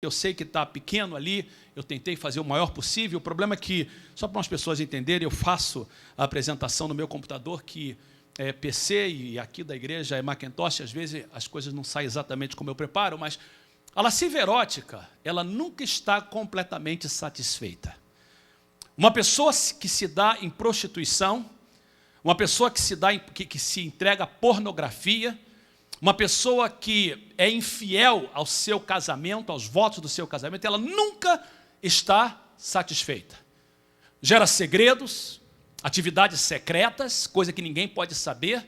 Eu sei que está pequeno ali, eu tentei fazer o maior possível. O problema é que, só para as pessoas entenderem, eu faço a apresentação no meu computador, que é PC e aqui da igreja é Macintosh, às vezes as coisas não saem exatamente como eu preparo, mas a lascívia erótica, ela nunca está completamente satisfeita. Uma pessoa que se dá em prostituição, uma pessoa que se entrega à pornografia, uma pessoa que é infiel ao seu casamento, aos votos do seu casamento, ela nunca está satisfeita. Gera segredos, atividades secretas, coisa que ninguém pode saber,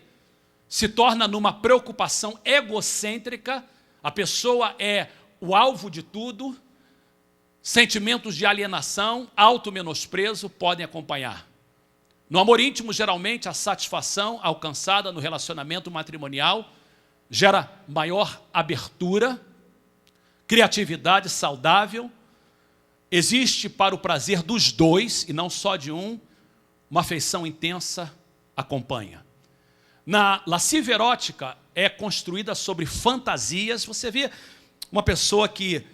se torna numa preocupação egocêntrica, a pessoa é o alvo de tudo, sentimentos de alienação, auto-menosprezo podem acompanhar. No amor íntimo, geralmente, a satisfação alcançada no relacionamento matrimonial gera maior abertura, criatividade saudável, existe para o prazer dos dois, e não só de um, uma afeição intensa acompanha. Na lascívia erótica é construída sobre fantasias. Você vê uma pessoa que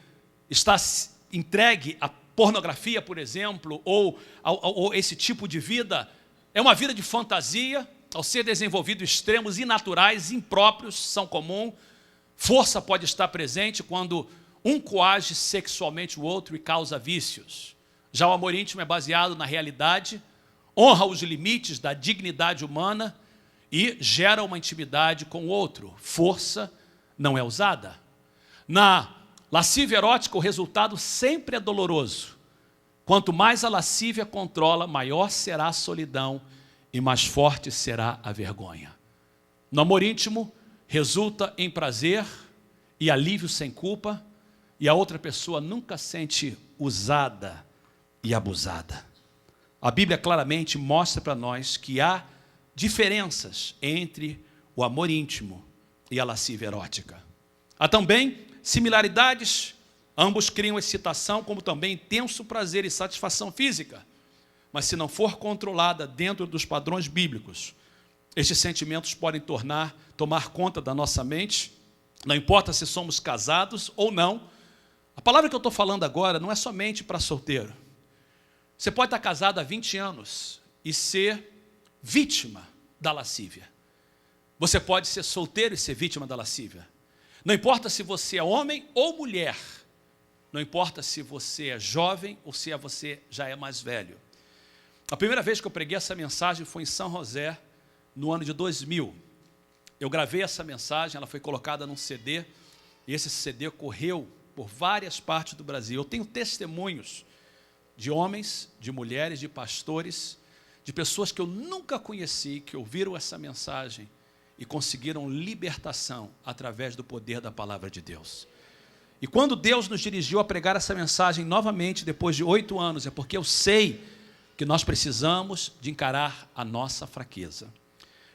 está entregue à pornografia, por exemplo, ou esse tipo de vida, é uma vida de fantasia. Ao ser desenvolvido extremos inaturais, impróprios, são comum. Força pode estar presente quando um coage sexualmente o outro e causa vícios. Já o amor íntimo é baseado na realidade, honra os limites da dignidade humana e gera uma intimidade com o outro. Força não é usada. Na lascívia erótica, o resultado sempre é doloroso. Quanto mais a lascívia controla, maior será a solidão e mais forte será a vergonha. No amor íntimo, resulta em prazer e alívio sem culpa, e a outra pessoa nunca sente usada e abusada. A Bíblia claramente mostra para nós que há diferenças entre o amor íntimo e a lascívia erótica. Há também similaridades, ambos criam excitação, como também intenso prazer e satisfação física. Mas se não for controlada dentro dos padrões bíblicos, estes sentimentos podem tomar conta da nossa mente, não importa se somos casados ou não. A palavra que eu estou falando agora não é somente para solteiro. Você pode estar casado há 20 anos e ser vítima da lascívia. Você pode ser solteiro e ser vítima da lascívia. Não importa se você é homem ou mulher. Não importa se você é jovem ou se você já é mais velho. A primeira vez que eu preguei essa mensagem foi em São José, no ano de 2000. Eu gravei essa mensagem, ela foi colocada num CD, e esse CD correu por várias partes do Brasil. Eu tenho testemunhos de homens, de mulheres, de pastores, de pessoas que eu nunca conheci, que ouviram essa mensagem e conseguiram libertação através do poder da palavra de Deus. E quando Deus nos dirigiu a pregar essa mensagem novamente, depois de 8 anos, é porque eu sei que nós precisamos de encarar a nossa fraqueza.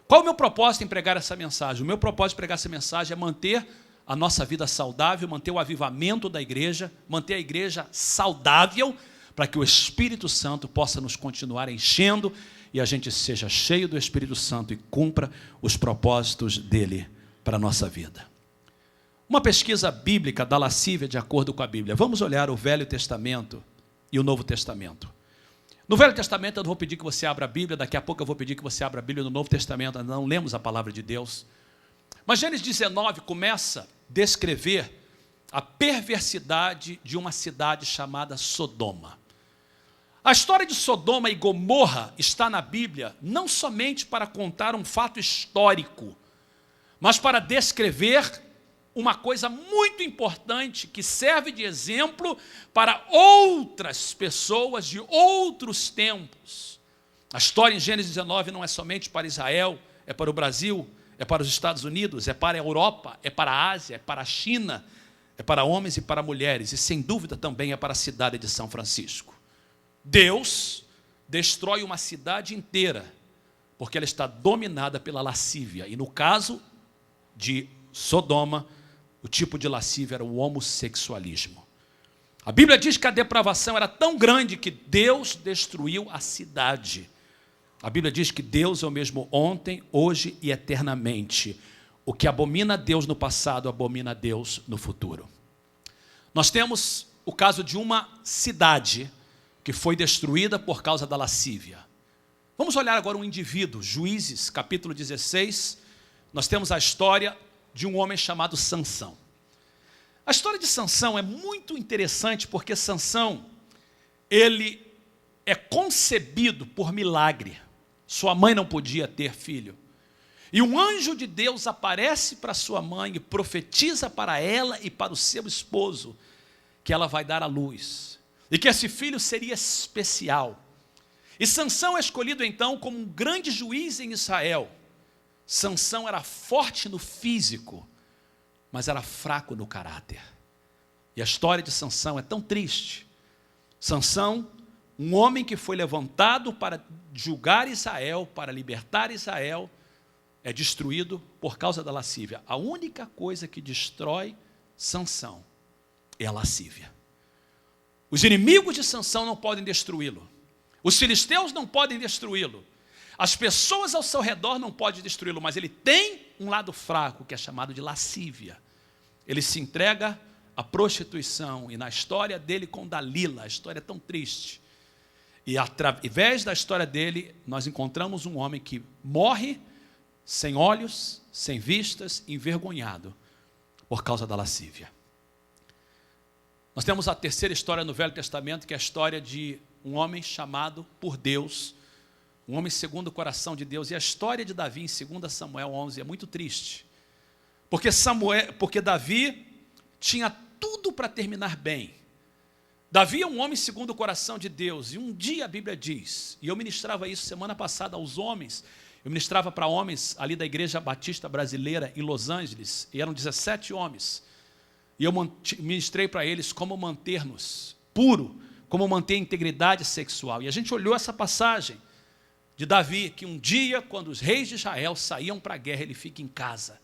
Qual é o meu propósito em pregar essa mensagem? O meu propósito em pregar essa mensagem é manter a nossa vida saudável, manter o avivamento da igreja, manter a igreja saudável, para que o Espírito Santo possa nos continuar enchendo e a gente seja cheio do Espírito Santo e cumpra os propósitos dele para a nossa vida. Uma pesquisa bíblica da lascívia de acordo com a Bíblia. Vamos olhar o Velho Testamento e o Novo Testamento. No Velho Testamento eu não vou pedir que você abra a Bíblia, daqui a pouco eu vou pedir que você abra a Bíblia. No Novo Testamento ainda não lemos a palavra de Deus. Mas Gênesis 19 começa a descrever a perversidade de uma cidade chamada Sodoma. A história de Sodoma e Gomorra está na Bíblia não somente para contar um fato histórico, mas para descrever uma coisa muito importante que serve de exemplo para outras pessoas de outros tempos. A história em Gênesis 19 não é somente para Israel, é para o Brasil, é para os Estados Unidos, é para a Europa, é para a Ásia, é para a China, é para homens e para mulheres, e sem dúvida também é para a cidade de São Francisco. Deus destrói uma cidade inteira, porque ela está dominada pela lascívia, e no caso de Sodoma, o tipo de lascívia era o homossexualismo. A Bíblia diz que a depravação era tão grande que Deus destruiu a cidade. A Bíblia diz que Deus é o mesmo ontem, hoje e eternamente. O que abomina a Deus no passado, abomina a Deus no futuro. Nós temos o caso de uma cidade que foi destruída por causa da lascívia. Vamos olhar agora um indivíduo, Juízes, capítulo 16, nós temos a história de um homem chamado Sansão. A história de Sansão é muito interessante porque Sansão, ele é concebido por milagre. Sua mãe não podia ter filho. E um anjo de Deus aparece para sua mãe e profetiza para ela e para o seu esposo que ela vai dar à luz. E que esse filho seria especial. E Sansão é escolhido então como um grande juiz em Israel. Sansão era forte no físico, mas era fraco no caráter. E a história de Sansão é tão triste. Sansão, um homem que foi levantado para julgar Israel, para libertar Israel, é destruído por causa da lascívia. A única coisa que destrói Sansão é a lascívia. Os inimigos de Sansão não podem destruí-lo. Os filisteus não podem destruí-lo. As pessoas ao seu redor não podem destruí-lo, mas ele tem um lado fraco, que é chamado de lascívia. Ele se entrega à prostituição, e na história dele com Dalila, a história é tão triste. E através da história dele, nós encontramos um homem que morre sem olhos, sem vistas, envergonhado, por causa da lascívia. Nós temos a terceira história no Velho Testamento, que é a história de um homem chamado por Deus, um homem segundo o coração de Deus. E a história de Davi em 2 Samuel 11 é muito triste, porque Davi tinha tudo para terminar bem. Davi é um homem segundo o coração de Deus, e um dia a Bíblia diz, e eu ministrava isso semana passada aos homens, eu ministrava para homens ali da Igreja Batista Brasileira em Los Angeles, e eram 17 homens, e eu ministrei para eles como manter-nos puro, como manter a integridade sexual. E a gente olhou essa passagem de Davi, que um dia, quando os reis de Israel saíam para a guerra, ele fica em casa,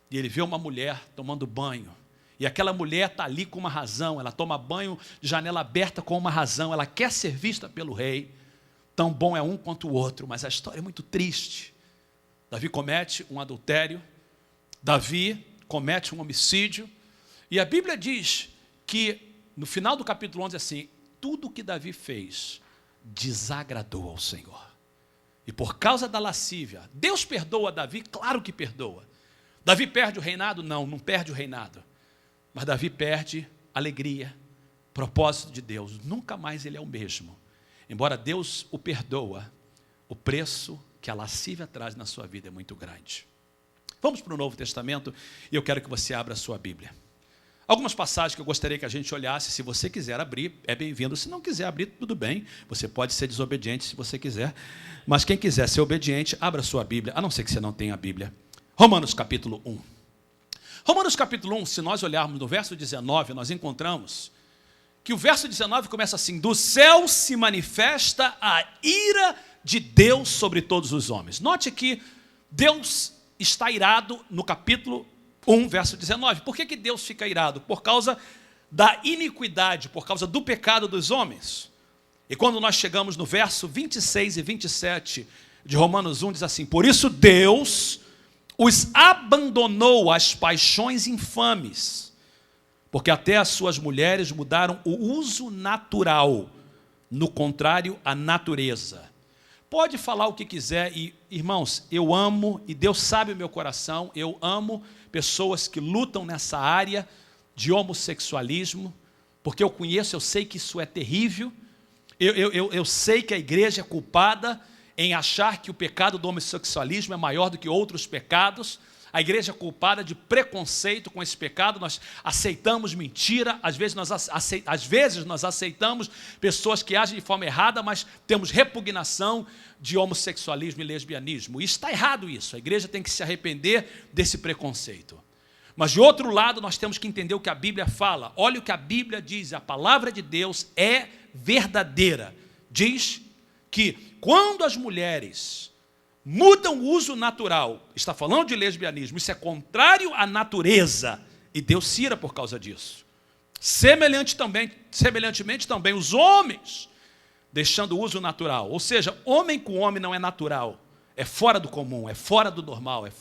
e ele vê uma mulher tomando banho, e aquela mulher está ali com uma razão, ela toma banho de janela aberta com uma razão, ela quer ser vista pelo rei. Tão bom é um quanto o outro, mas a história é muito triste. Davi comete um adultério, Davi comete um homicídio, e a Bíblia diz que, no final do capítulo 11, assim, tudo que Davi fez desagradou ao Senhor. E por causa da lascívia, Deus perdoa Davi? Claro que perdoa. Davi perde o reinado? Não, não perde o reinado. Mas Davi perde alegria, propósito de Deus. Nunca mais ele é o mesmo. Embora Deus o perdoa, o preço que a lascívia traz na sua vida é muito grande. Vamos para o Novo Testamento e eu quero que você abra a sua Bíblia. Algumas passagens que eu gostaria que a gente olhasse. Se você quiser abrir, é bem-vindo. Se não quiser abrir, tudo bem. Você pode ser desobediente se você quiser. Mas quem quiser ser obediente, abra a sua Bíblia, a não ser que você não tenha a Bíblia. Romanos capítulo 1. Romanos capítulo 1, se nós olharmos no verso 19, nós encontramos que o verso 19 começa assim: do céu se manifesta a ira de Deus sobre todos os homens. Note que Deus está irado no capítulo 1, verso 19. Por que Deus fica irado? Por causa da iniquidade, por causa do pecado dos homens. E quando nós chegamos no verso 26 e 27 de Romanos 1, diz assim: por isso Deus os abandonou às paixões infames, porque até as suas mulheres mudaram o uso natural, no contrário à natureza. Pode falar o que quiser, e irmãos, eu amo, e Deus sabe o meu coração, eu amo pessoas que lutam nessa área de homossexualismo, porque eu conheço, eu sei que isso é terrível, eu sei que a igreja é culpada em achar que o pecado do homossexualismo é maior do que outros pecados. A igreja é culpada de preconceito com esse pecado. Nós aceitamos mentira, às vezes nós aceitamos pessoas que agem de forma errada, mas temos repugnação de homossexualismo e lesbianismo. E está errado isso, a igreja tem que se arrepender desse preconceito. Mas de outro lado, nós temos que entender o que a Bíblia fala. Olha o que a Bíblia diz, a palavra de Deus é verdadeira. Diz que quando as mulheres mudam o uso natural, está falando de lesbianismo, isso é contrário à natureza, e Deus se ira por causa disso. Semelhantemente também, os homens, deixando o uso natural, ou seja, homem com homem não é natural, é fora do comum, é fora do normal, é